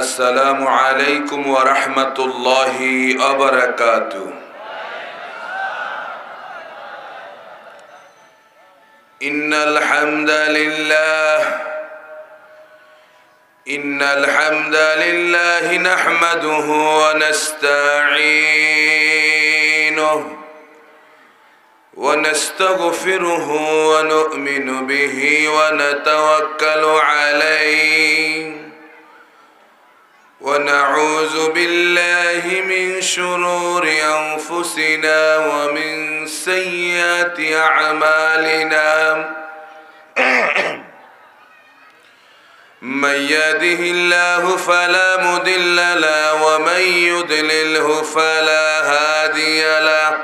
السلام عليكم ورحمة الله وبركاته. إن الحمد لله نحمده ونستعينه ونستغفره ونؤمن به ونتوكل عليه ونعوذ بالله من شرور أنفسنا ومن سيئات أعمالنا من يهده الله فلا مضل له ومن يضلله فلا هادي له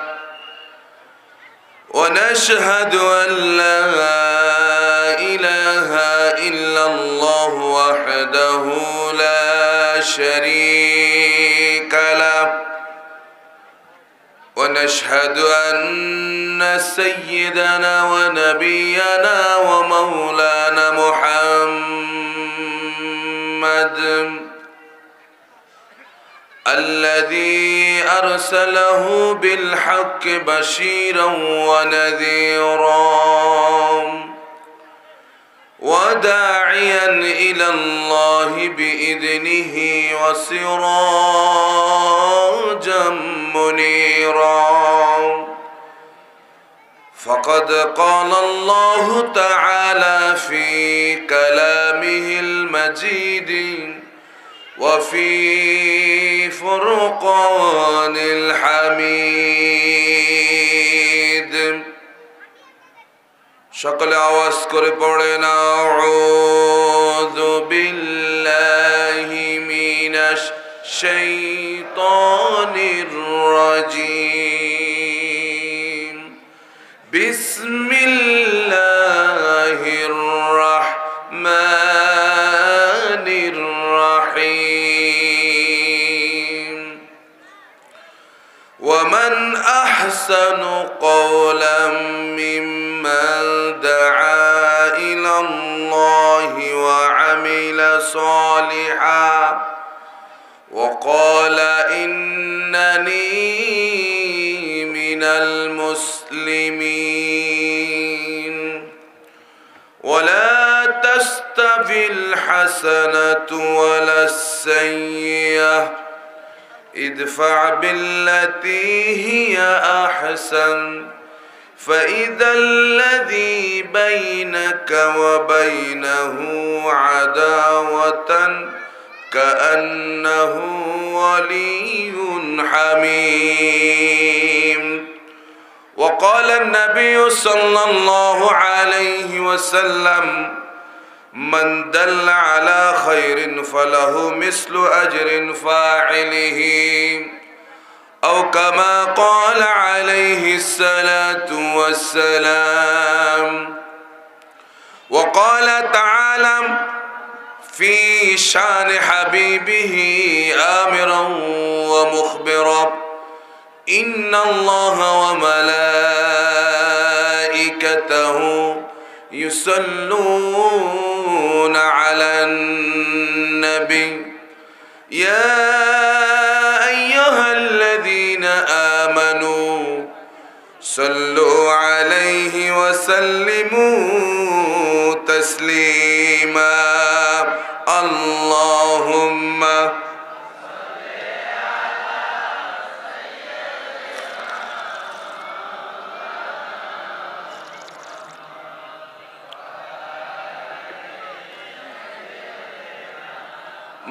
ونشهد أن لا إله إلا الله وحده لا شريك له ونشهد أن سيدنا ونبينا ومولانا محمد الذي أرسله بالحق بشيرا ونذيرا وداعيا إلى الله بإذنه وسراجا منيرا فقد قال الله تعالى في كلامه المجيد وفي فرقان الحميد সকলে আওয়াজ করে পড়েন আউযু বিল্লাহি মিনাশ শাইতানির রাজীম বিসমিল্লাহির রাহমানির রাহিম ومن أحسن قولا ممن دعا إلى الله وعمل صالحا وقال إنني من المسلمين ولا تستوي الحسنة ولا السيئة ادفع بالتي هي أحسن فإذا الذي بينك وبينه عداوة كأنه ولي حميم وقال النبي صلى الله عليه وسلم من دل على خير فله مثل أجر فاعله أو كما قال عليه الصلاة والسلام وقال تعالى في شان حبيبه آمرا ومخبرا إن الله وملائكته يصلون على النبي يا أيها الذين آمنوا صلوا عليه وسلموا تسليما اللهم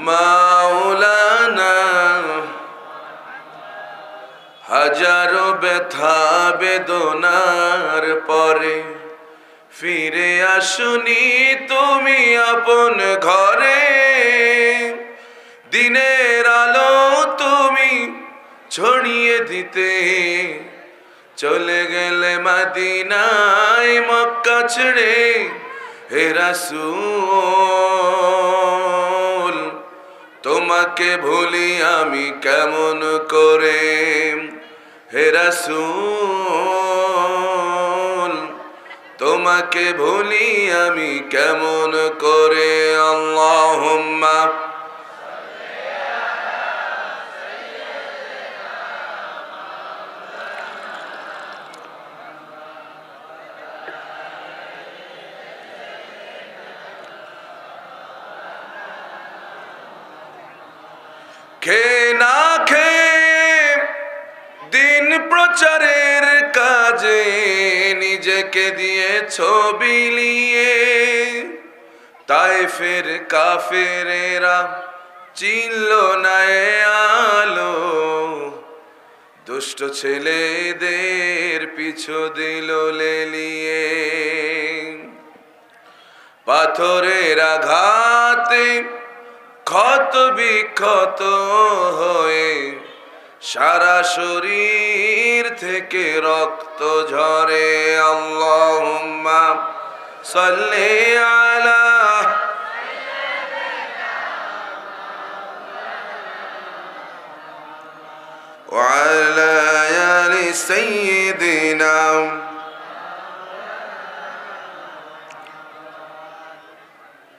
মাওলানা হাজারো ব্যথা বেদনার পরে ফিরে আসুনি তুমি আপন ঘরে দিনের আলো তুমি ছড়িয়ে দিতে চলে গেলে মদিনায় মক্কা ছেড়ে হে রাসূল তোমাকে ভুলি আমি কেমন করে হে রাসূল তোমাকে ভুলি আমি কেমন করে আল্লাহুম্মা খেয়ে না খেয়ে দিন প্রচারের কাজে নিজেকে দিয়েছ বিলিয়ে। তায়েফের কাফেরেরা চিনল না এ আলো, দুষ্ট ছেলেদের পিছু দিল লেলিয়ে। পাথরের আঘাতে ক্ষত বিক্ষত হয়ে সারা শরীর থেকে রক্ত ঝরে। আল্লাহুম্মা সাল্লি আলা ওয়া আলা আলি সাইয়্যিদিনা।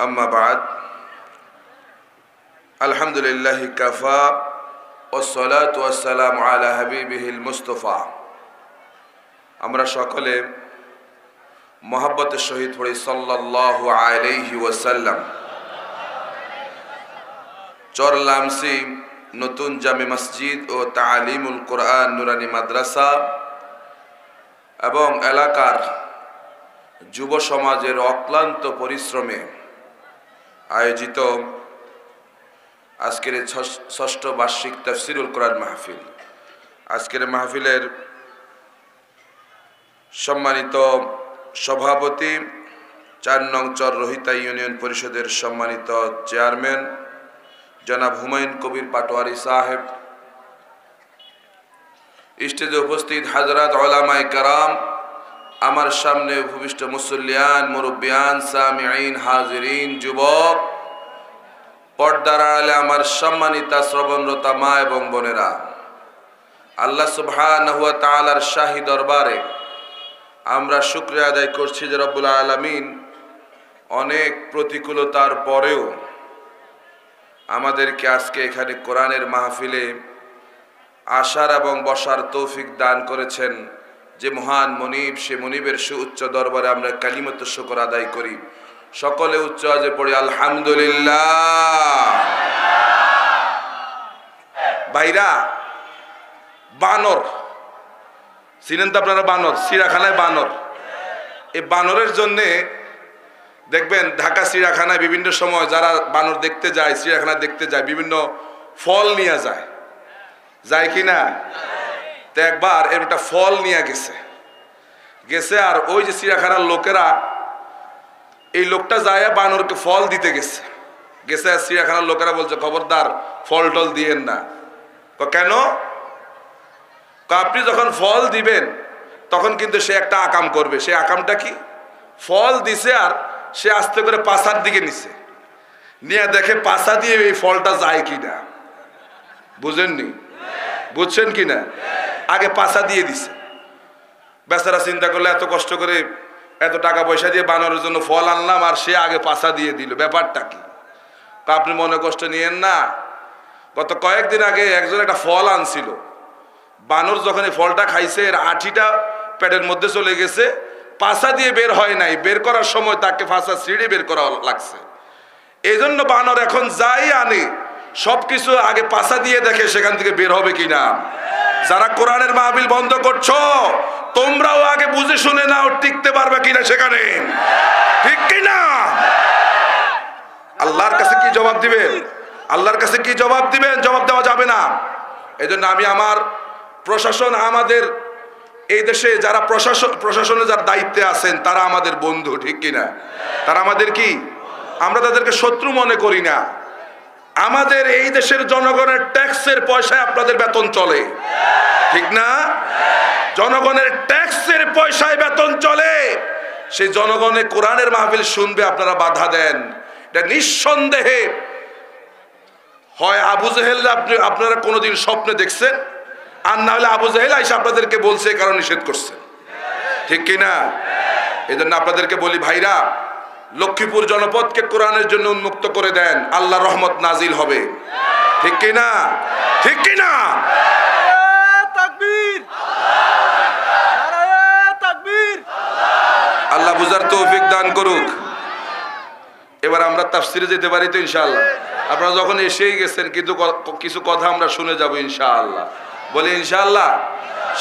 আম্মা বাদ, আলহামদুলিল্লাহি কাফা ওয়াসসালাতু ওয়াসসালামু আলা হাবিবিহিল মুস্তাফা। আমরা সকলে মহব্বতের সহিত পড়ি সাল্লাল্লাহু আলাইহি ওয়াসাল্লাম। চরলামসি নতুন জামে মসজিদ ও তালিমুল কোরআন নুরানি মাদ্রাসা এবং এলাকার যুব সমাজের অক্লান্ত পরিশ্রমে আয়োজিত আজকের ষষ্ঠ বার্ষিক তাফসিরুল কোরআন মাহফিল। আজকের মাহফিলের সম্মানিত সভাপতি, ৪ নং চর রোহিতা ইউনিয়ন পরিষদের সম্মানিত চেয়ারম্যান জনাব হুমায়ুন কবির পাটোয়ারি সাহেব, স্টেজে উপস্থিত হাজরাত উলামায়ে কেরাম, আমার সামনে উপবিষ্ট মুসল্লিয়ান, মুরব্বিয়ান, সামিঈন, হাজিরিন, যুবক, পর্দার আড়ালে আমার সম্মানিতা শ্রবণরতা মা এবং বোনেরা, আল্লাহ সুবহানাহু ওয়া তাআলার শাহী দরবারে আমরা শুকরিয়া আদায় করছি যে রব্বুল আলামিন অনেক প্রতিকূলতার পরেও আমাদেরকে আজকে এখানে কোরআনের মাহফিলে আসার এবং বসার তৌফিক দান করেছেন। যে মহান মনিব, সে মনিবের সুউচ্চ দরবারে আমরা কালিমাতুশ শুকর আদায় করি। সকলে উচ্চ আওয়াজে পড়ি আলহামদুলিল্লাহ। ভাইরা, বানর চিনেন তো আপনারা? বানর, চিড়িয়াখানায় বানর। এই বানরের জন্যে দেখবেন ঢাকা চিড়িয়াখানায় বিভিন্ন সময় যারা বানর দেখতে যায়, চিড়িয়াখানা দেখতে যায়, বিভিন্ন ফল নিয়ে যায়, যায় কি না? তো একবার এর একটা ফল নিয়ে গেছে আর ওই যে চিড়িয়াখানার লোকেরা, এই লোকটা যায় বানরকে ফল দিতে গেছে আর চিড়িয়াখানার লোকেরা বলছে খবরদার ফল টল দিয়েন না। কেন? আপনি যখন ফল দিবেন তখন কিন্তু সে একটা আকাম করবে। সে আকামটা কি? ফল দিছে আর সে আস্তে করে পাছার দিকে নিয়ে দেখে পাছা দিয়ে এই ফলটা যায় কিনা। বুঝেননি? বুঝছেন কিনা? আগে পাছা দিয়ে দিছে। বেচারা চিন্তা করলে এত কষ্ট করে এত টাকা পয়সা দিয়ে বানরের জন্য ফল আনলাম আর সে আগে পাছা দিয়ে দিল, ব্যাপারটা কি? আপনি মনে কষ্ট নিয়েন না। গত কয়েকদিন আগে একজন একটা ফল আনছিল, বানর যখন এই ফলটা খাইছে এর আঠিটা পেটের মধ্যে চলে গেছে, পাছা দিয়ে বের হয় নাই, বের করার সময় তাকে পাছা ছিঁড়ে বের করা লাগছে। এই জন্য বানর এখন যাই আনে সবকিছু আগে পাছা দিয়ে দেখে সেখান থেকে বের হবে কিনা। যারা কোরআনের মাহফিল বন্ধ করছো, তোমরাও আগে বুঝে শুনে নাও টিকতে পারবে কিনা সেখানে, ঠিক কিনা? আল্লাহর কাছে কি জবাব দিবেন? আল্লাহর কাছে কি জবাব দিবেন? জবাব দেওয়া যাবে না। এই জন্য আমি আমার প্রশাসন, আমাদের এই দেশে যারা প্রশাসনে যার দায়িত্বে আছেন তারা আমাদের বন্ধু, ঠিক কিনা? তারা আমাদের কি? আমরা তাদেরকে শত্রু মনে করি না। আমাদের এই দেশের জনগণের ট্যাক্সের পয়সায় আপনাদের বেতন চলে, ঠিক না? জনগণের ট্যাক্সের পয়সায় বেতন চলে। সেই জনগণে কোরআনের মাহফিল শুনবে, আপনারা বাধা দেন। এটা নিঃসন্দেহে হয় আবু জেহেল আপনারা কোনোদিন স্বপ্নে দেখছেন, আর না হলে আবু জেহেল আইসা আপনাদেরকে বলছে কারণ নিষেধ করছে, ঠিক কিনা? এই জন্য আপনাদেরকে বলি ভাইরা, লক্ষ্মীপুর জনপদকে কোরআনের জন্য উন্মুক্ত করে দেন, আল্লাহর রহমত নাজিল হবে, ঠিক কিনা? ঠিক কিনা? আল্লাহ বুঝার তৌফিক দান করুক। এবার আমরা তাফসিরে যেতে পারি তো ইনশাআল্লাহ? আপনারা যখন এসেই গেছেন, কিন্তু কিছু কথা আমরা শুনে যাব ইনশাআল্লাহ। বলি ইনশাআল্লাহ।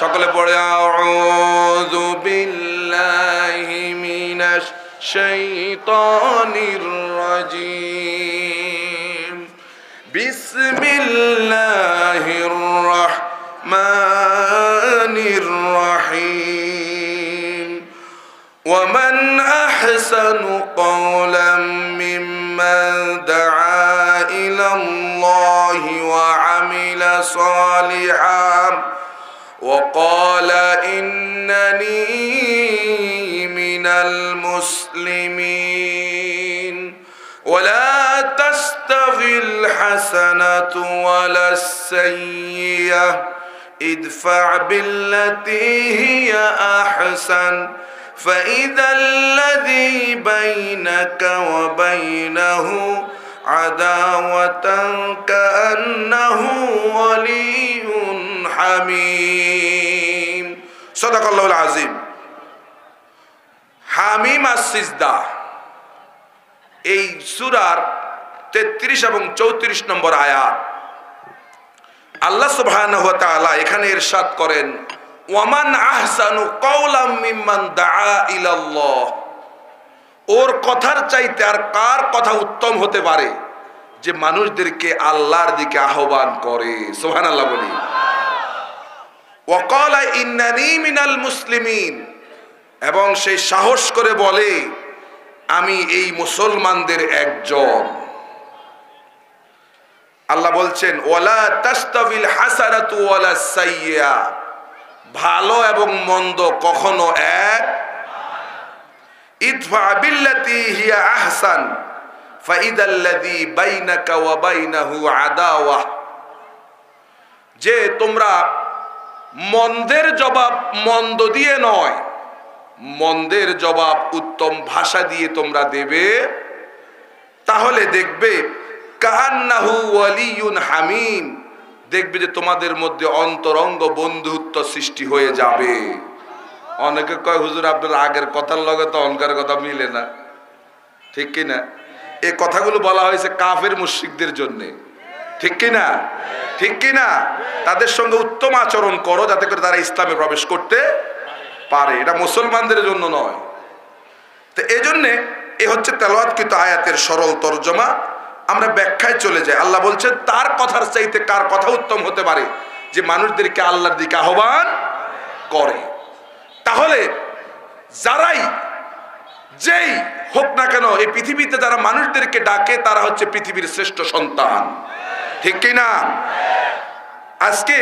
সকলে পড়ে আউযু বিল্লাহি মিনাশ শাইতানির রাজিম বিসমিল্লাহির রাহমানির রাহিম ومن أحسن قولا ممن دعا إلى الله وعمل صالحا وقال إنني من المسلمين ولا تستوي الحسنة ولا السيئة ادفع بالتي هي أحسن فإذا الذي بينك وبينه عداوة كأنه ولي حميم صدق الله العظيم হামিম আস-সিজদা এই সূরার 33 এবং 34 নম্বর আয়াত। আল্লাহ সুবহানাহু ওয়া তাআলা এখানে ইরশাদ করেন ওয়ামান আহসানু কাওলাম মিম্মান দাআ ইলাল্লাহ। ওর কথার চাইতে আর কার কথা উত্তম হতে পারে যে মানুষদেরকে আল্লাহর দিকে আহ্বান করে। সুবহানাল্লাহ বলি। ওয়া ক্বালা ইন্নানি মিনাল মুসলিমিন, এবং সে সাহস করে বলে আমি এই মুসলমানদের একজন। আল্লাহ বলছেন ওয়ালা তাস্তাবিল হাসানাতু ওয়ালা সাইয়্যা, ভালো এবং মন্দ কখনো এক। ইদফা বিল্লাতি হিয়া আহসান ফাইদাল্লাযী বাইনাকা ওয়া বাইনাহু আদাওয়া, যে তোমরা মন্দের জবাব মন্দ দিয়ে নয়, মন্দের জবাব উত্তম ভাষা দিয়ে তোমরা দেবে, তাহলে দেখবে কান্নাহু ওয়ালিয়ুন হামিম, দেখবে যে তোমাদের মধ্যে অন্তরঙ্গ বন্ধুত্ব সৃষ্টি হয়ে যাবে। অনেকে কয় হুজুর আপনার আগের কথার লগে তো অনকার কথা মিলে না, ঠিক কিনা? এই কথাগুলো বলা হয়েছে কাফের মুশরিকদের জন্য, ঠিক কিনা? ঠিক কিনা? তাদের সঙ্গে উত্তম আচরণ করো যাতে করে তারা ইসলামে প্রবেশ করতে পারে, এটা মুসলমানদের জন্য নয়। তো এই জন্যে এ হচ্ছে তেলাওয়াতকৃত আয়াতের সরল তরজমা। আমরা ব্যাখ্যায় চলে যাই। আল্লাহ বলছেন তার কথার চাইতে কার কথা উত্তম হতে পারে যে মানুষদেরকে আল্লাহর দিকে আহ্বান করে। তাহলে যারাই যেই হোক না কেন এই পৃথিবীতে যারা মানুষদেরকে ডাকে তারা হচ্ছে পৃথিবীর শ্রেষ্ঠ সন্তান, ঠিক কিনা? আজকে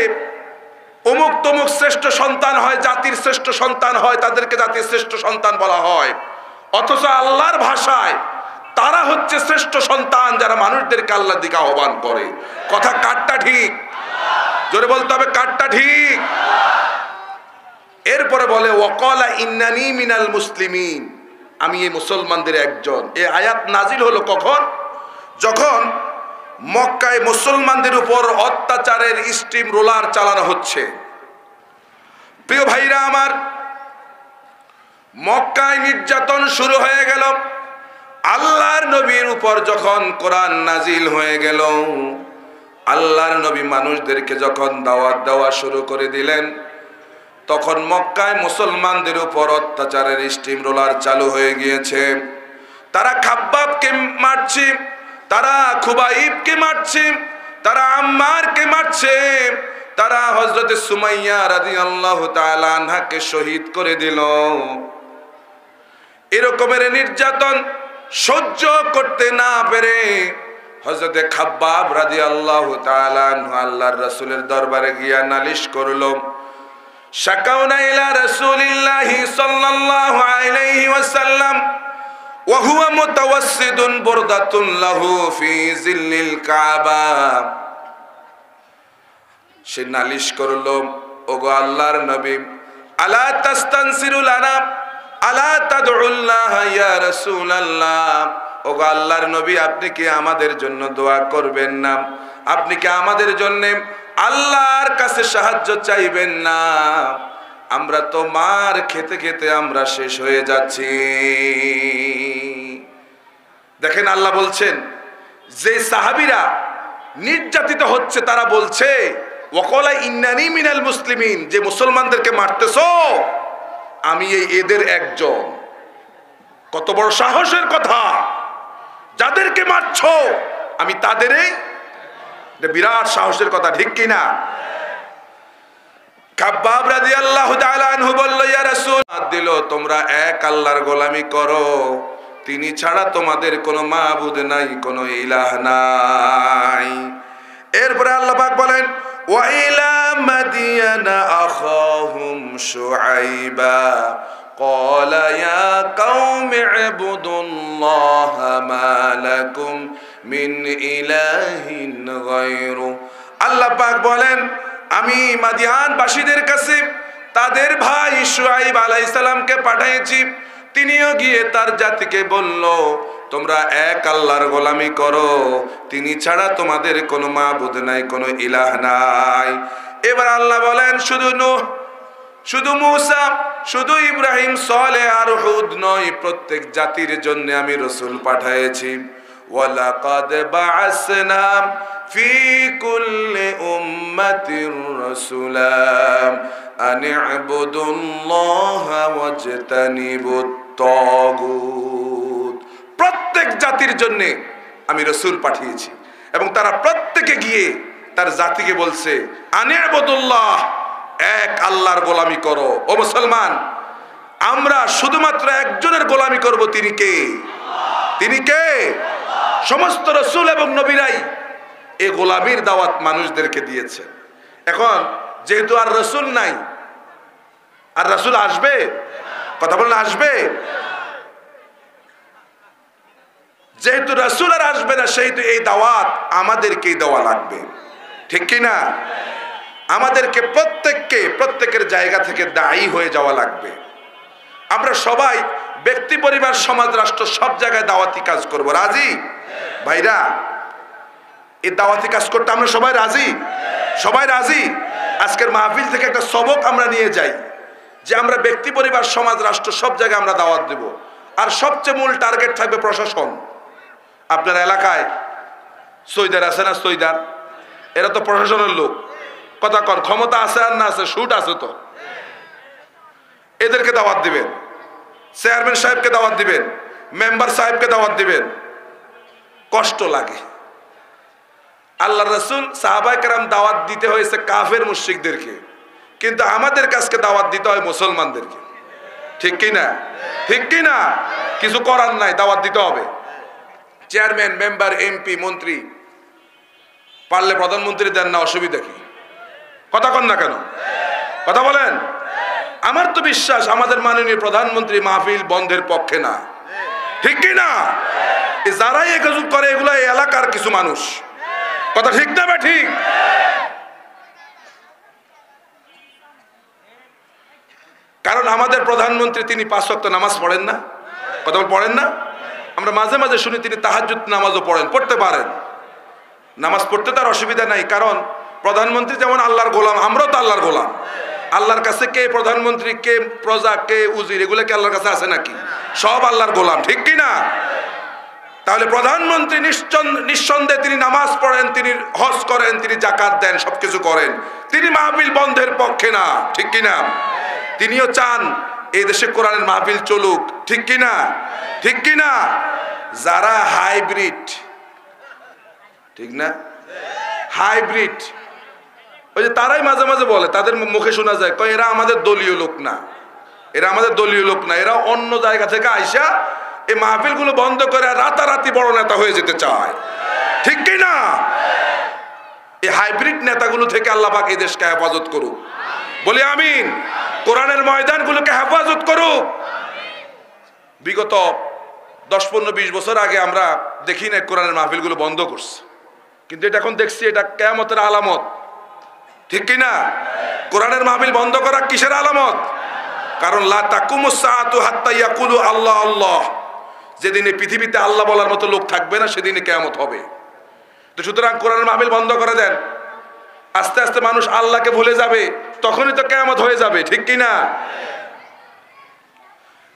অমুক তমুক শ্রেষ্ঠ সন্তান হয়, জাতির শ্রেষ্ঠ সন্তান হয়, তাদেরকে জাতির শ্রেষ্ঠ সন্তান বলা হয়, অথচ আল্লাহর ভাষায় তারা হচ্ছে শ্রেষ্ঠ সন্তান যারা মানুষদেরকে আল্লাহর দিকে আহ্বান করে। কথা কাটটা ঠিক? জোরে বলতে হবে কাটটা ঠিক? এরপরে বলে ওয়াকালা ইন্নানি মিনাল মুসলিমিন, আমি এই মুসলমানদের একজন। এই আয়াত নাজিল হলো কখন? যখন মক্কায় মুসলমানদের উপর অত্যাচারের স্টিম রোলার চালানো হচ্ছে। প্রিয় ভাইরা আমার, মক্কায় নির্যাতন শুরু হয়ে গেল। আল্লাহর নবীর উপর যখন কোরআন নাজিল হয়ে গেল, আল্লাহর নবী মানুষদেরকে যখন দাওয়াত দেওয়া শুরু করে দিলেন, তখন মক্কায় মুসলমানদের উপর অত্যাচারের স্টিম রোলার চালু হয়ে গিয়েছে। তারা খাব্বাবকে মারছে, তারা খুবাইবকে মারছে, তারা আম্মারকে মারছে, তারা হযরত সুমাইয়া রাদিয়াল্লাহু তাআলা আনহাকে শহীদ করে দিল। এরকমের নির্যাতন সহ্য করতে না পেরে হযরত খাব্বাব রাদিয়াল্লাহু তাআলা আনহু আল্লাহর রাসূলের দরবারে গিয়া নালিশ করলো। শাকাউনা ইলা রাসূলিল্লাহি সাল্লাল্লাহু আলাইহি ওয়াসাল্লাম ওয়া হুয়া মুতাওয়াসসিদুন বুরদাতুন লাহু ফি জিল্লিল কাবা। সে নালিশ করলো, ওগো আল্লাহর নবী, আলা তাস্তানসিরু লানা আলা তাদউল্লাহ ইয়া রাসূলুল্লাহ, ওগো আল্লাহর নবী আপনি কি আমাদের জন্য দোয়া করবেন না? আপনি কি আমাদের জন্য আল্লাহর কাছে সাহায্য চাইবেন না? আমরা তো মার খেতে খেতে আমরা শেষ হয়ে যাচ্ছি। দেখেন আল্লাহ বলছেন যে সাহাবীরা নির্যাতিত হচ্ছে তারা বলছে ওয়াকালা ইন্নানি মিনাল মুসলিমিন, যে মুসলমানদেরকে মারতেছো আমি এদের একজন। কত বড় সাহসের কথা, যাদেরকে মারছো আমি তাদেরই, বিরাট সাহসের কথা, ঠিক কিনা? কাব্বাব রাদিয়াল্লাহু তাআলা আনহু বলল, ইয়া রাসূল দিল তোমরা এক আল্লাহর গোলামি করো, তিনি ছাড়া তোমাদের কোনো মাবুদ নাই, কোনো ইলাহ নাই। এরপরে আল্লাহ পাক বলেন ওয়া ইলা মাদিয়ানা আখাহুম শুআইবা ক্বালা ইয়া কওমি ইবুদুল্লাহা মা লাকুম মিন ইলাহিন গায়রু। আল্লাহ পাক বলেন আমি মাদিয়ানবাসীদের কাছে তাদের ভাই শুআইব আলাইহিস সালামকে পাঠিয়েছি, তিনিও গিয়ে তার জাতিকে বলল তোমরা এক আল্লাহর গোলামি করো, তিনি ছাড়া তোমাদের কোনো মাবুদ নাই, কোনো ইলাহ নাই। এবার আল্লাহ বলেন শুধু নূহ, শুধু মূসা, শুধু ইব্রাহিম, সালেহ আর হুদ নয়, প্রত্যেক জাতির জন্য আমি রাসূল পাঠিয়েছি। ওয়ালাকাদ বা'আসনা ফি কুল্লি উম্মাতির রাসূলা আন ইবুদুল্লাহা ওয়াজতানিবুত তাগুত। প্রত্যেক জাতির জন্য আমি রাসূল পাঠিয়েছি এবং তারা প্রত্যেকে গিয়ে তার জাতিকে বলছে আন ইবুদুল্লাহ, এক আল্লাহর গোলামি করো। ও মুসলমান, আমরা শুধুমাত্র একজনের গোলামি করব, তিনি কে? তিনি কে? সমস্ত রাসূল এবং নবীরাই এই গোলামির দাওয়াত মানুষদেরকে দিয়েছেন। এখন যেহেতু আর রাসূল নাই, আর রাসূল আসবে, কথা বলেন আসবে, যেহেতু রাসূল আর আসবে না সেহেতু এই দাওয়াত আমাদেরকেই দেওয়া লাগবে, ঠিক কি না? আমাদেরকে প্রত্যেকের জায়গা থেকে দায়ী হয়ে যাওয়া লাগবে। আমরা সবাই ব্যক্তি, পরিবার, সমাজ, রাষ্ট্র সব জায়গায় দাওয়াতি কাজ করব। রাজি ভাইরা? এই দাওয়াতি কাজ করতে আমরা সবাই রাজি? সবাই রাজি? আজকের মাহফিল থেকে একটা সবক আমরা নিয়ে যাই যে আমরা ব্যক্তি, পরিবার, সমাজ, রাষ্ট্র সব জায়গায় আমরা দাওয়াত দেব। আর সবচেয়ে মূল টার্গেট থাকবে প্রশাসন। আপনার এলাকায় সৈদার আছে না? সৈদার এরা তো প্রশাসনের লোক, কথা কর, ক্ষমতা আছে আর না আছে, শুট আছে তো, এদেরকে দাওয়াত দিবেন, চেয়ারম্যান সাহেবকে দাওয়াত দিবেন, মেম্বার সাহেবকে দাওয়াত দিবেন। কষ্ট লাগে। আল্লাহ রাসূল সাহাবায়ে কেরাম দাওয়াত দিতে হয়েছে কাফের মুশরিকদেরকে, কিন্তু আমাদের কাছকে দাওয়াত দিতে হয় মুসলমানদেরকে, ঠিক কি না? ঠিক কি না? কিছু করার নাই, দাওয়াত দিতে হবে। চেয়ারম্যান, মেম্বার, এমপি, মন্ত্রী পারলে প্রধানমন্ত্রী দেন না, অসুবিধা কি? কথা কন না কেন? কথা বলেন। আমার তো বিশ্বাস আমাদের মাননীয় প্রধানমন্ত্রী মাহফিল বন্ধের পক্ষে না, ঠিক কি না? যারাই এই কাজ করে এগুলো এই এলাকার কিছু মানুষ, কথা ঠিক না? ঠিক। কারণ আমাদের প্রধানমন্ত্রী তিনি 5 ওয়াক্ত নামাজ পড়েন না, কথা পড়েন না? আমরা মাঝে মাঝে শুনি তিনি তাহাজ্জুদ নামাজও পড়েন, পড়তে পারেন, নামাজ পড়তে তার অসুবিধা নাই। কারণ প্রধানমন্ত্রী যেমন আল্লাহর গোলাম, আমরাও তো আল্লাহর গোলাম। আল্লাহর কাছে কে প্রধানমন্ত্রী, কে প্রজা, কে উজির, এগুলো কি আল্লাহর কাছে আছে নাকি? সব আল্লাহর গোলাম, ঠিক কি না? তাহলে প্রধানমন্ত্রী নিঃসন্দেহে তিনি নামাজ পড়েন, তিনি হজ করেন, তিনি যাকাত দেন, সবকিছু করেন, তিনি মাহফিল বন্ধের পক্ষে না, ঠিক কি না? তিনিও চান এই দেশে কোরআনের মাহফিল চলুক, ঠিক কি না? ঠিক কি না? যারা হাইব্রিড, ঠিক না, হাইব্রিড, ওই যে তারাই মাঝে মাঝে বলে, তাদের মুখে শোনা যায় কয় এরা আমাদের দলীয় লোক না, এরা আমাদের দলীয় লোক না, এরা অন্য জায়গা থেকে আইসা এই মাহফিলগুলো বন্ধ করে রাতারাতি বড় নেতা হয়ে যেতে চায়, ঠিক কি না? এই হাইব্রিড নেতাগুলো থেকে আল্লাহ পাক এই দেশকে হেফাজত করুক, বলি আমিন। কোরআনের ময়দানগুলোকে হেফাজত করুক। বিগত 10-15-20 বছর আগে আমরা দেখি না কোরআনের মাহফিলগুলো বন্ধ করছে, কিন্তু এটা এখন দেখছি এটা কিয়ামতের আলামত, ঠিক কি না? কোরআনের মাহফিল বন্ধ করা কিসের আলামত? কারণ লা তাকুমুস সাআতু হাত্তা ইয়াকুলু আল্লাহ আল্লাহ, যেদিনে পৃথিবীতে আল্লাহ বলার মতো লোক থাকবে না সেদিনে কিয়ামত হবে। তো সুতরাং কোরআনের মাহফিল বন্ধ করে দেন, আস্তে আস্তে মানুষ আল্লাহকে ভুলে যাবে, তখনই তো কিয়ামত হয়ে যাবে, ঠিক কি না?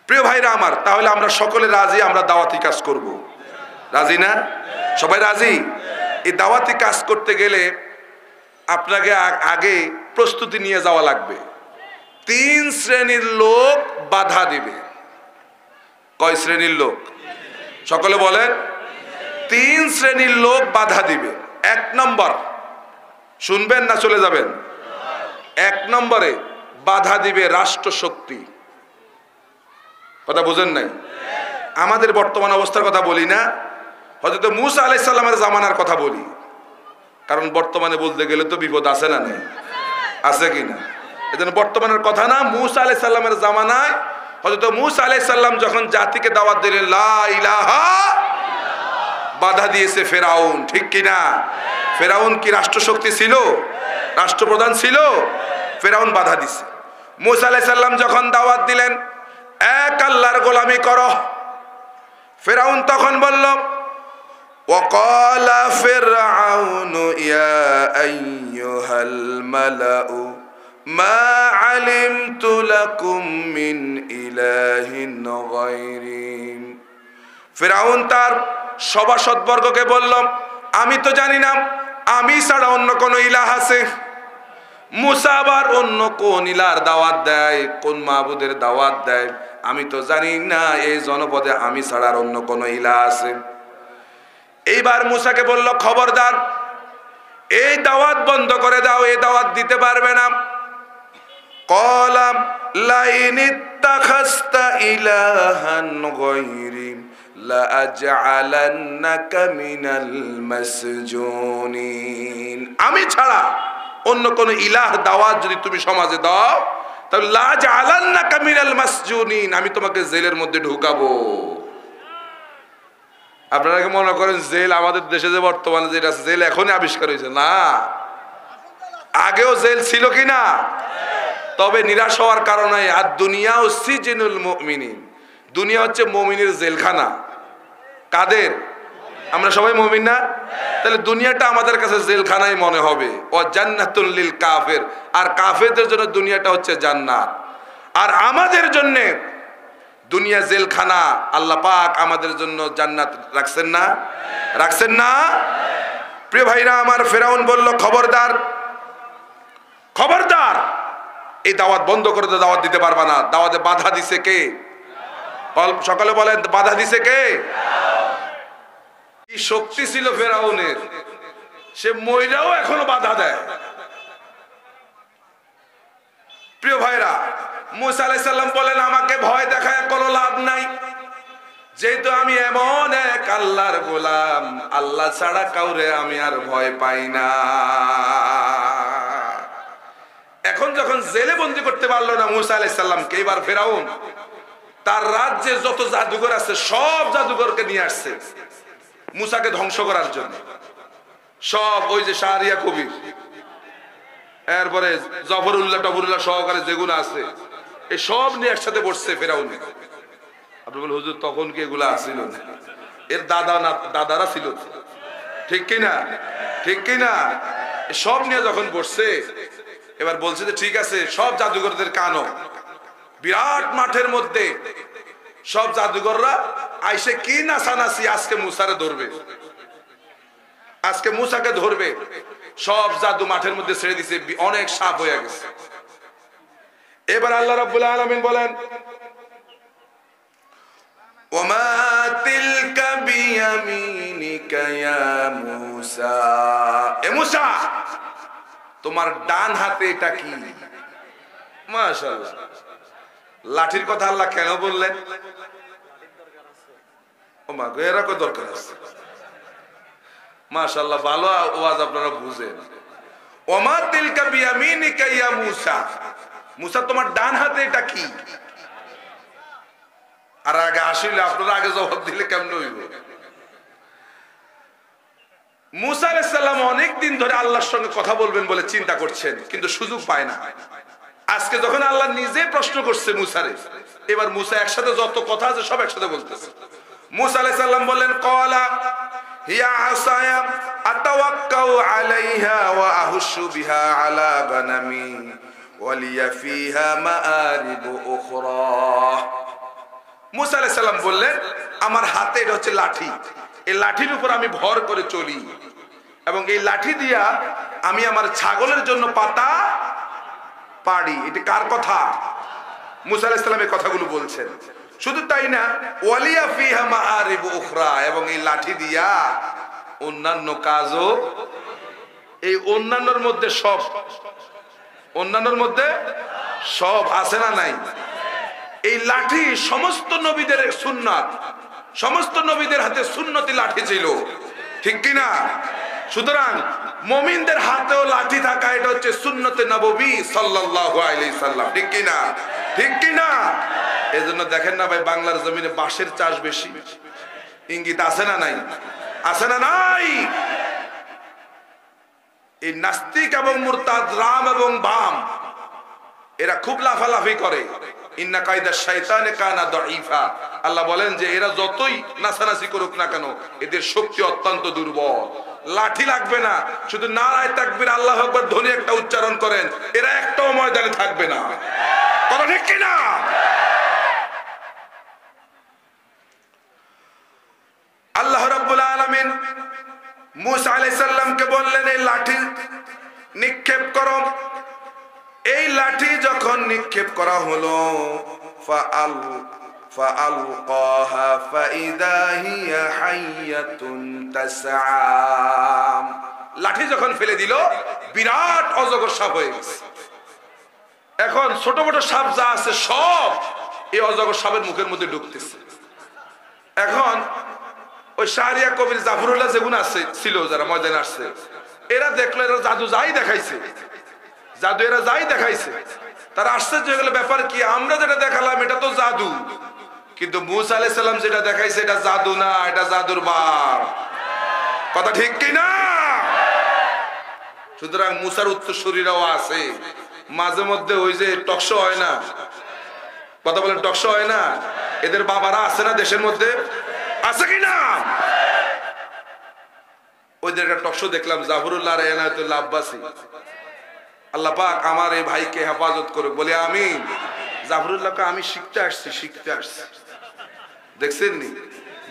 প্রিয় ভাইরা আমার, তাহলে আমরা সকলে রাজি, আমরা দাওয়াতি কাজ করব। রাজি না? সবাই রাজি? এই দাওয়াতি কাজ করতে গেলে আপনাকে আগে প্রস্তুতি নিয়ে যাওয়া লাগবে। 3 শ্রেণীর লোক বাধা দিবে। কয় শ্রেণীর লোক? সকলে বলেন। 3 শ্রেণীর লোক বাধা দিবে। 1 নম্বর, শুনবেন না চলে যাবেন? 1 নম্বরে বাধা দিবে রাষ্ট্রশক্তি। কথা বুঝেন নাই? আমাদের বর্তমান অবস্থার কথা বলি না, হযরত মূসা আলাইহিস সালামের জামানার কথা বলি। কারণ বর্তমানে বলতে গেলে তো বিপদ আছে না? নেই? আছে কিনা? এজন্য বর্তমানের কথা না, মূসা আলাইহিস সালামের জামানায় হযরত মূসা আলাইহিস সালাম যখন জাতিকে দাওয়াত দিলেন লা ইলাহা, বাধা দিয়েছে ফেরাউন। ঠিক কিনা? ফেরাউন কি রাষ্ট্রশক্তি ছিল? রাষ্ট্রপ্রধান ছিল? ফেরাউন বাধা দিছে। মূসা আলাইহিস সালাম যখন দাওয়াত দিলেন এক আল্লাহর গোলামি করো, ফেরাউন তখন বলল ওয়াকালা ফিরআউনু ইয়া আইয়ুহাল মালাউ মা আলিমতু লাকুম মিন ইলাহিন গায়রি। ফেরাউন তার সভাসদবর্গকে বলল, আমি তো জানি না আমি ছাড়া অন্য কোন ইলাহ আছে। মূসা আবার অন্য কোন ইলাহর দাওয়াত দেয়, কোন মাবুদের দাওয়াত দেয়, আমি তো জানি না এই জনপদে আমি ছাড়া আর অন্য কোন ইলাহ আছে। এইবার মূসাকে বলল, খবরদার এই দাওয়াত বন্ধ করে দাও, এই দাওয়াত দিতে পারবে না। ক্বালা লাইন ইত্তাখাযতা ইলাহান গায়রি লা আজআলান্নাকা মিনাল মাসজুনিন। আমি ছাড়া অন্য কোন ইলাহ দাওয়াত যদি তুমি সমাজে দাও, তাহলে লা আজআলান্নাকা মিনাল মাসজুনিন, আমি তোমাকে জেলের মধ্যে ঢুকাবো। আপনারা কি মনে করেন জেল আমাদের দেশে যে বর্তমানে যেটা আছে, জেল এখনই আবিষ্কার হয়েছে? না, আগেও জেল ছিল কিনা? তবে নিরাশ হওয়ার কারণে আর দুনিয়া ও সিজনুল মুমিনিন, দুনিয়া হচ্ছে মুমিনের জেলখানা। কাদের? আমরা সবাই মুমিন না? তাহলে দুনিয়াটা আমাদের কাছে জেলখানাই মনে হবে। ও জান্নাতুল লিল কাফির, আর কাফেরদের জন্য দুনিয়াটা হচ্ছে জান্নাত। আর আমাদের জন্য দুনিয়া জেলখানা, আল্লাহ পাক আমাদের জন্য জান্নাত রাখছেন না? রাখছেন না? প্রিয় ভাইরা আমার, ফেরাউন বলল খবরদার, খবরদার এই দাওয়াত বন্ধ করে দাও, দাওয়াত দিতে পারবা না। দাওয়াতে বাধা দিছে কে? সকালে বলেন বাধা দিছে কে? কি শক্তি ছিল ফেরাউনের, সে মহিলাও এখনো বাধা দেয়। প্রিয় ভাইরা, মূসা আলাইহিস সালাম বলেন আমাকে ভয় দেখায় কোনো লাভ নাই, যেহেতু আমি এমন এক আল্লাহর গোলাম, আল্লাহ ছাড়া কাউরে আমি আর ভয় পাই না। এখন যখন জেলে বন্দি করতে পারলো না মূসা আলাইহিস সালামকে, এবার ফেরাউন তার রাজ্যে যত জাদুঘর আছে সব জাদুঘরকে নিয়ে আসছে মূসাকে ধ্বংস করার জন্য। সব ওই যে শাহরিয়া কবির, এরপরে জফরুল্লাহ টফরুল্লাহ সহকারে যেগুলো আছে, এই সব নিয়ে একসাথে বসছে ফেরাউন। আপনি বলেন হুজুর তখন কি এগুলো আসছিল? এর দাদারা ছিল, ঠিক কিনা? ঠিক কিনা? সব নিয়ে যখন বসছে, এবার বলছে যে ঠিক আছে সব জাদুঘরদের কানো, বিরাট মাঠের মধ্যে সব জাদুঘররা আইসে কি নাচানাচি, আজকে মূসারে ধরবে, আজকে মূসাকে ধরবে। সব জাদু মাঠের মধ্যে ছেড়ে দিছে, অনেক সাপ হয়ে গেছে। এবার আল্লাহ রাব্বুল আলামিন বলেন ওমা তিলকা বিয়ামিনিকা ইয়া মূসা, এ মূসা তোমার ডান হাতে এটা কি? মাশাআল্লাহ, লাঠির কথা আল্লাহ কেন বললেন? ও মা গো, এরা কো দরকার আছে? মাশাআল্লাহ, ভালো ওয়াজ আপনারা বুঝেন। ওমা তিলকা বিয়ামিনিকা ইয়া মূসা, মূসা তোমার ডান হাতে এটা কি? আর আগে আসলে আপনারা আগে জবাব দিলে কেমন হইব? মূসা আলাইহিস সালাম অনেক দিন ধরে আল্লাহর সঙ্গে কথা বলবেন বলে চিন্তা করছেন, কিন্তু সুযোগ পায় না। আজকে যখন আল্লাহ নিজে প্রশ্ন করছে মূসারে, এবার মূসা একসাথে যত কথা আছে সব একসাথে বলতেছে। মূসা আলাইহিস সালাম বললেন ক্বালা হিয়া আসায়া আতাওয়াক্কাউ আলাইহা ওয়া আহুশু বিহা আলা গানামি ওয়া লিয়া ফিহা মাআরিবু উখরা। মূসা আলাইহিস সালাম বললেন আমার হাতে এটা হচ্ছে লাঠি, এই লাঠির উপর আমি ভর করে চলি এবং এই লাঠি দিয়া আমি আমার ছাগলের জন্য পাতা পাড়ি। এটা কার কথা? মুসা আলাইহিস সালামের কথাগুলো বলছেন। শুধু তাই না, ওয়ালিয়া ফিহা মাআরিব উখরা, এবং এই লাঠি দিয়া অন্যান্য কাজও, এই অন্যান্যর মধ্যে সব, অন্যান্যর মধ্যে সব আছে না নাই? এই লাঠি সমস্ত নবীদের সুন্নাত, সমস্ত নবীদের হাতে সুন্নতি লাঠি ছিল, ঠিক কিনা? সুতরাং মুমিনদের হাতেও লাঠি থাকা এটা হচ্ছে সুন্নতে নববী সাল্লাল্লাহু আলাইহি সাল্লাম, ঠিক কিনা? ঠিক কিনা? এজন্য দেখেন না ভাই, বাংলার জমিনে বাঁশের চাষ বেশি। ইঙ্গিত আছে না নাই? আছে না নাই? এই নাস্তিক এবং মুরতাদ, রাম এবং বাম, এরা খুব লাফালাফি করে। ইন্না কায়দা শাইতানে কানা দাঈফা। আল্লাহ বলেন যে এরা যতই নাচানাচি করুক না কেন, এদের শক্তি অত্যন্ত দুর্বল। লাঠি লাগবে না, শুধু নারায়ে তাকবীর আল্লাহু আকবার ধ্বনি একটা উচ্চারণ করেন, এরা একটাও ময়দানে থাকবে না। কথা ঠিক কিনা? আল্লাহ রাব্বুল আলামিন মুসা আলাইহিস সালামকে বললেন এই লাঠি নিক্ষেপ করো। এই লাঠি যখন নিক্ষেপ করা হলো, ফাআলকাহা ফাইদা হিয়া হাইয়াতুন তাসআ। লাঠি যখন ফেলে দিল, বিরাট অজগর সাপ হয়ে গেছে। এখন ছোট ছোট সাপ যা আছে সব এই অজগর সাপের মুখের মধ্যে ঢুকতেছে। এখন ওই শাহরিয়া কবির জাফরুল্লাহ যেগুলো আছে ছিল, যারা ময়দানে আসছে, এরা দেখলো এরা জাদু যাই দেখাইছে, জাদু এরা যাই দেখাইছে, তারা আশ্চর্য হয়ে গেল, ব্যাপার কি? আমরা যেটা দেখালাম এটা তো জাদু, কিন্তু মুসা আলাইহিস সালাম যেটা দেখাইছে এটা জাদু না, এটা জাদুর বাপ। কথা ঠিক কি না? সুতরাং মুসার উত্তরসূরিরাও আছে। মাঝে মধ্যে ওই যে টকশো হয় না, কথা বলেন, টকশো হয় না, এদের বাবারা আছে না দেশের মধ্যে, আছে কি না? ওইদের একটা টকশো দেখলাম, জাফরুল্লাহ আর এনায়েতুল্লাহ আব্বাসী। আল্লাহ পাক আমার এই ভাইকে হেফাজত করুক, বলে আমিন। জাফরুল্লাহকে আমি শিখতে আসছি। দেখছেন নি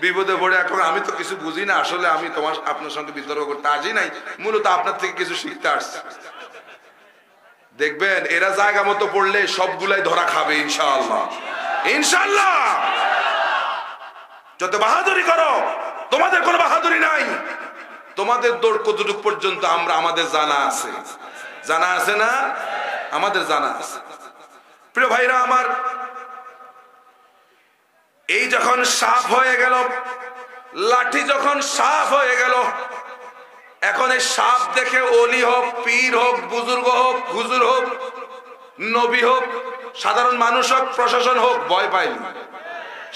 বিপদে পড়ে, এখন আমি তো কিছু বুঝি না, আসলে আমি আপনার সঙ্গে বিতর্ক করতে আসি নাই, মূলত আপনার থেকে কিছু শিখতে আসছি। দেখবেন এরা জায়গা মতো পড়লে সবগুলাই ধরা খাবে ইনশাআল্লাহ। ইনশাআল্লাহ যত বাহাদুরি করো, তোমাদের কোনো বাহাদুরি নাই। তোমাদের দৌড় কতটুকু পর্যন্ত আমরা, আমাদের জানা আছে, জানা আছে না? আমাদের জানা আছে। প্রিয় ভাইরা আমার, এই যখন সাফ হয়ে গেল, লাঠি যখন সাফ হয়ে গেল, এখন এই সাপ দেখে অলি হোক, পীর হোক, বুজুর্গ হোক, হুজুর হোক, নবী হোক, সাধারণ মানুষ হোক, প্রশাসন হোক, ভয় পায়নি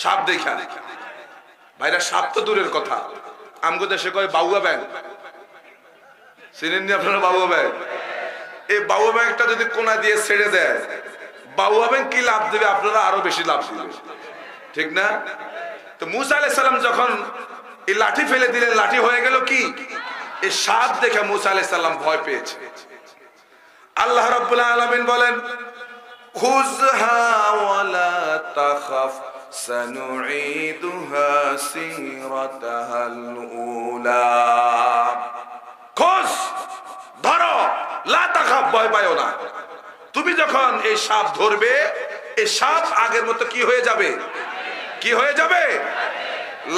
সাপ দেখা। ভাইরা সাপ তো দূরের কথা, আমগো দেশে কয় বাউয়া ব্যাং, চিনেননি আপনারা বাউয়া ব্যাং? এই বাউয়া ব্যাংটা যদি কোনা দিয়ে ছেড়ে দেয়, বাউয়া ব্যাং কি লাভ দেবে? আপনারা আরো বেশি লাভ দিবে, ঠিক না? তো মুসা আলাইহিস সালাম যখন এই লাঠি ফেলে দিলেন, লাঠি হয়ে গেল কি? এই সাপ দেখে মুসা আলাইহিস সালাম ভয় পেয়েছে। আল্লাহ রাব্বুল আলামিন বলেন, খুযহা ওয়ালা তাখাফ সানুঈদুহা সিরাতাহাল উলা। খোঁজ, ধরো, লা তাখাফ, ভয় পাইও না। তুমি যখন এই সাপ ধরবে, এই সাপ আগের মতো কি হয়ে যাবে? কি হয়ে যাবে?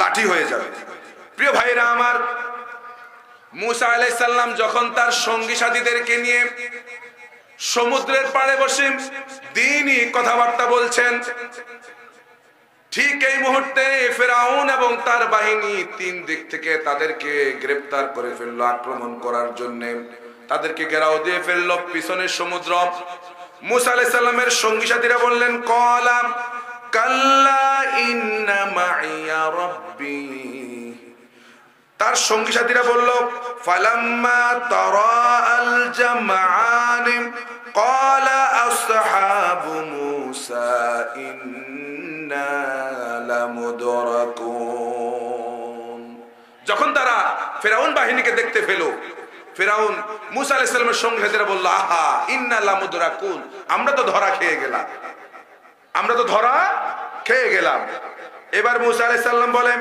লাঠি হয়ে যাবে। প্রিয় ভাইরা আমার, মুসা আলাইহিস সালাম যখন তার সঙ্গী সাথীদেরকে নিয়ে সমুদ্রের পাড়ে বসে দ্বীনি কথাবার্তা বলছেন, ঠিক এই মুহূর্তে ফেরাউন এবং তার বাহিনী তিন দিক থেকে তাদেরকে গ্রেফতার করে ফেললো, আক্রমণ করার জন্য তাদেরকে ঘেরাও দিয়ে ফেললো, পিছনে সমুদ্র। মুসা আলাইহিস সালামের সঙ্গী সাথীরা বললেন, ক্বালা কাল্লা ইন্না মাইয়া রাব্বী। তার সঙ্গী সাথীরা বলল, ফালাম্মা তারাআল জামআন ক্বালা আসহাবু মুসা ইন্না লামুদরাকুন। যখন তারা ফেরাউন বাহিনীকে দেখতে পেল, ফেরাউন মুসা আলাইহিস সালামের সঙ্গী সাথীরা বলল, আহা ইন্না লামুদরাকুন, আমরা তো ধরা খেয়ে গেলাম, আমরা তো ধরা খেয়ে গেলাম। এবার মুসা আলাইহিস সালাম বলেন,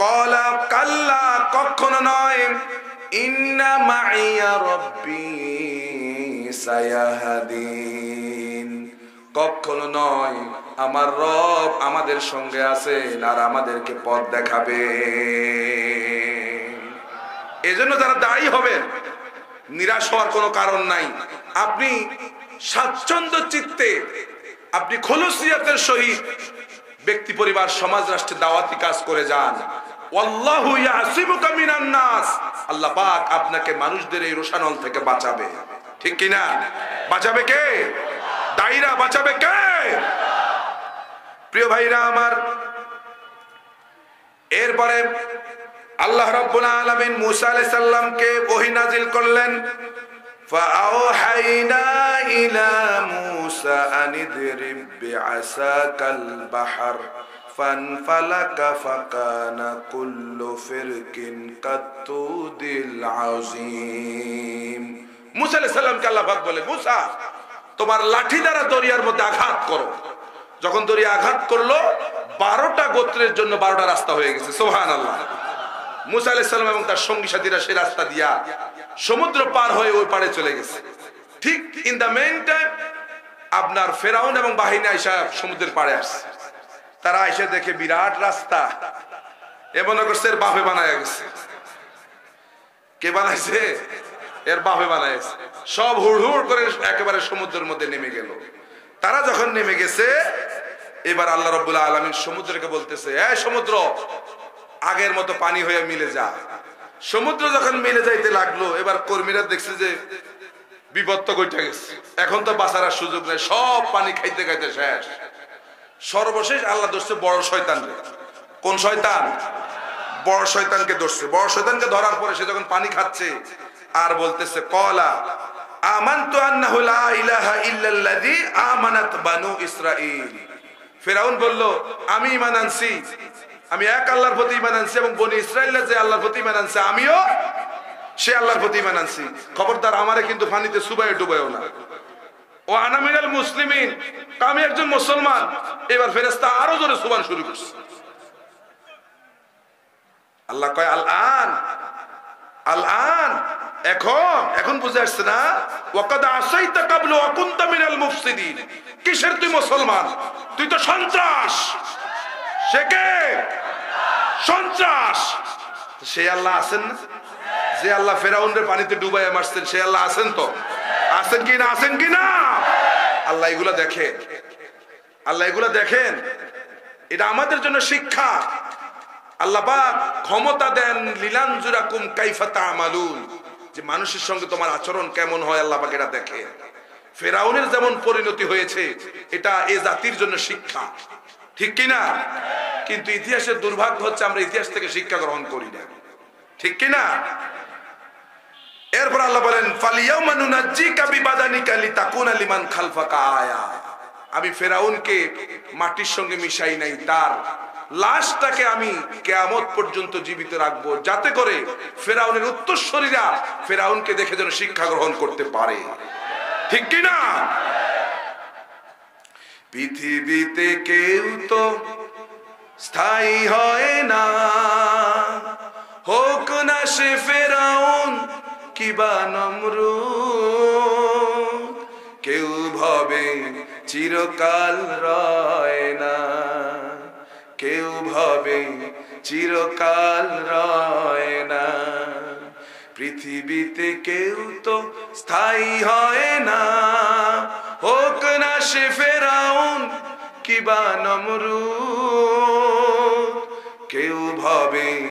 ক্বালা কাল্লা, কখনো নয়, ইন্না মাইয়া রাব্বী সায়াহদিন, কখনো নয়, আমার রব আমাদের সঙ্গে আছেন আর আমাদেরকে পথ দেখাবে। এজন্য যারা দায়ী হবেন, নিরাশ হওয়ার কোনো কারণ নাই। আপনি স্বাচ্ছন্দ্য চিত্তে, আপনি খলুসিয়াতের সহিত ব্যক্তি, পরিবার, সমাজ, রাষ্ট্রে দাওয়াতি কাজ করে যান। ওয়াল্লাহু ইয়াসিমুকা মিনান নাস, আল্লাহ পাক আপনাকে মানুষদের এই রোশানল থেকে বাঁচাবে। ঠিক কি না? বাঁচাবে কে? দায়ীরা বাঁচাবে কে? প্রিয় ভাইরা আমার, এরপরে আল্লাহ রাব্বুল আলামিন মুসা আলাইহিস সালামকে ওহী নাযিল করলেন। ফাআওহাইনা ইলা মুসা আনিদরিব বিআসাকাল বাহর ফানফালাকা ফাকানা কুল্লু ফিরকিন কাত্তুদিল আযীম। মুসা আলাইহিস সালামকে আল্লাহ পাক বলে, মুসা, তোমার লাঠি দ্বারা দরিয়ার মধ্যে আঘাত করো। যখন দরিয়া আঘাত করলো, 12টা গোত্রের জন্য 12টা রাস্তা হয়ে গেছে। সুবহানাল্লাহ। মুসা আলাইহিস সালাম এবং তার সঙ্গী সাথীরা সেই রাস্তা দিয়া সমুদ্র পার হয়ে ওই পারে চলে গেছে। ঠিক ইন দা মেইন টাইম আপনার ফেরাউন এবং বাহিনী আইসা সমুদ্রের পাড়ে আসছে। তারা আইসা দেখে বিরাট রাস্তা, এমন করছে এর বাপে বানায় গেছে। কে বানাইছে? এর বাপে বানাইছে। সব হুড় হুড় করে একেবারে সমুদ্রের মধ্যে নেমে গেল। তারা যখন নেমে গেছে, এবার আল্লাহ রাব্বুল আলামিন সমুদ্রকে বলতেছে, এই সমুদ্র, আগের মতো পানি হয়ে মিলে যা। সমুদ্র যখন মিলে যাইতে লাগলো, এবার কর্মীরা দেখছে যে বিপদ তো ঘটে গেছে, এখন তো বাঁচার সুযোগ নেই, সব পানি খাইতে খাইতে শেষ। সর্বশেষ আল্লাহ ধরছে বড় শয়তানকে। কোন শয়তান? বড় শয়তানকে ধরছে। বড় শয়তানকে ধরার পরে সে যখন পানি খাচ্ছে আর বলতেছে, ক্বালা আমানতু আন্নাহু লা ইলাহা ইল্লাল্লাযী আমানাত বানু ইসরাঈল। ফিরআউন বলল, আমি ঈমান আনছি, আমি এক আল্লাহর প্রতি ঈমান আনছি এবং বনি ইসরাঈলরা যে আল্লাহর প্রতি ঈমান আনছে, আমিও সে আল্লাহর প্রতি ঈমান আনছি। খবরদার আমারে কিন্তু পানিতে সুবাইয়ে ডুবাইও না। ও আনা মিনাল মুসলিমিন, আমি একজন মুসলমান। এবার ফেরেশতা আরো জোরে সুবহান শুরু করছে। আল্লাহ কয়, আল-আন, আল-আন, এখন বুঝে আসছে না? ওয়াকাদ আসাইতা ক্বাবলু ওয়া কুনতা মিনাল মুফসিদিন। কিসের তুই মুসলমান? তুই তো সন্ত্রাস। সে কে? সন্ত্রাস। সে আল্লাহ আছেন না? যে আল্লাহ ফেরাউনের পানিতে ডুবাইয়া মারছেন, সে আল্লাহ আছেন তো? আছেন কি না? আছেন কি না? আল্লাহ এগুলা দেখেন। আল্লাহ এগুলা দেখেন। এটা আমাদের জন্য শিক্ষা। আল্লাহ পাক ক্ষমতা দেন লিলানজুরাকুম কাইফা তা'মালুন, যে মানুষের সঙ্গে তোমার আচরণ কেমন হয়, আল্লাহ পাক এটা দেখে। ফেরাউনের যেমন পরিণতি হয়েছে, এটা এ জাতির জন্য শিক্ষা। ঠিক কি না? কিন্তু ইতিহাসের দুর্ভাগ্য হচ্ছে আমরা ইতিহাস থেকে শিক্ষা গ্রহণ করি না। ঠিক কি না? এরপর আল্লাহ বলেন, ফালিয়াউমা নুনাজ্জিকা বিবাদানিকা লিতাকুনা লিমান খালফাকা আয়া। আমি ফেরাউনকে মাটির সঙ্গে মিশাই নাই, তার লাশটাকে আমি কিয়ামত পর্যন্ত জীবিত রাখবো, যাতে করে ফেরাউনের উত্তরসূরিরা ফেরাউনকে দেখে যেন শিক্ষা গ্রহণ করতে পারে। ঠিক কি না? পৃথিবীতে কেউ তো স্থায়ী হয় না, হোক না সে ফেরাউন কিবা নমরুদ। কেউ ভাবে চিরকাল রয় না, কেউ ভাবে চিরকাল রয় না। পৃথিবীতে কেউ তো স্থায়ী হয় না, হোক না সে ফেরাউন কিবা নমরুদ। কেউ ভাবে